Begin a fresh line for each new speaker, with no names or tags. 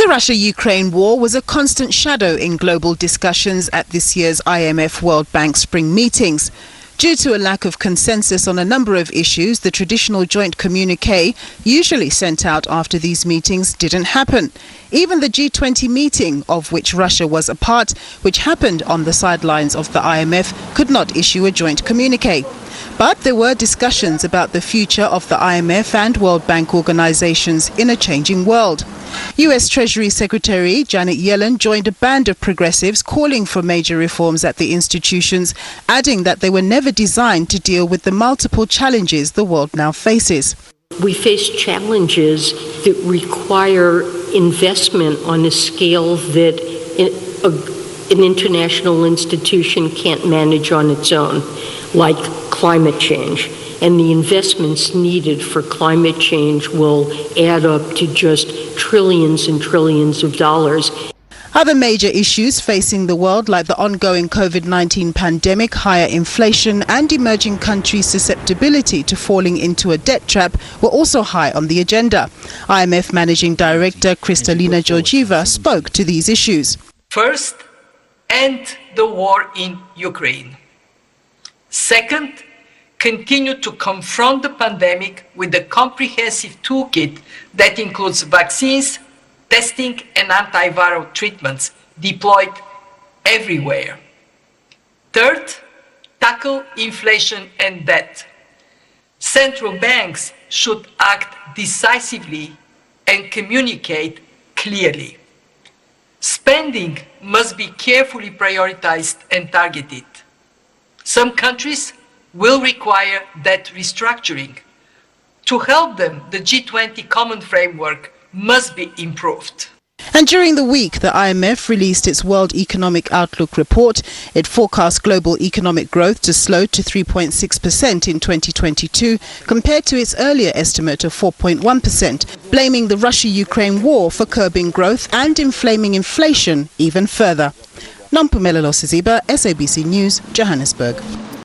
The Russia-Ukraine war was a constant shadow in global discussions at this year's IMF World Bank spring meetings. Due to a lack of consensus on a number of issues, the traditional joint communiqué, usually sent out after these meetings, didn't happen. Even the G20 meeting, of which Russia was a part, which happened on the sidelines of the IMF, could not issue a joint communiqué. But there were discussions about the future of the IMF and World Bank organizations in a changing world. U.S. Treasury Secretary Janet Yellen joined a band of progressives calling for major reforms at the institutions, adding that they were never designed to deal with the multiple challenges the world now faces.
We face challenges that require investment on a scale that an international institution can't manage on its own, like climate change. And the investments needed for climate change will add up to just trillions and trillions of dollars.
Other major issues facing the world, like the ongoing COVID-19 pandemic, higher inflation and emerging countries' susceptibility to falling into a debt trap, were also high on the agenda. IMF Managing Director Kristalina Georgieva spoke to these issues.
First, end the war in Ukraine. Second, continue to confront the pandemic with a comprehensive toolkit that includes vaccines, testing and antiviral treatments deployed everywhere. Third, tackle inflation and debt. Central banks should act decisively and communicate clearly. Spending must be carefully prioritized and targeted. Some countries will require debt restructuring. To help them, the G20 common framework must be improved.
And during the week, the IMF released its World Economic Outlook report. It forecast global economic growth to slow to 3.6% in 2022, compared to its earlier estimate of 4.1%, blaming the Russia-Ukraine war for curbing growth and inflaming inflation even further. Nompumelelo Siziba, SABC News, Johannesburg.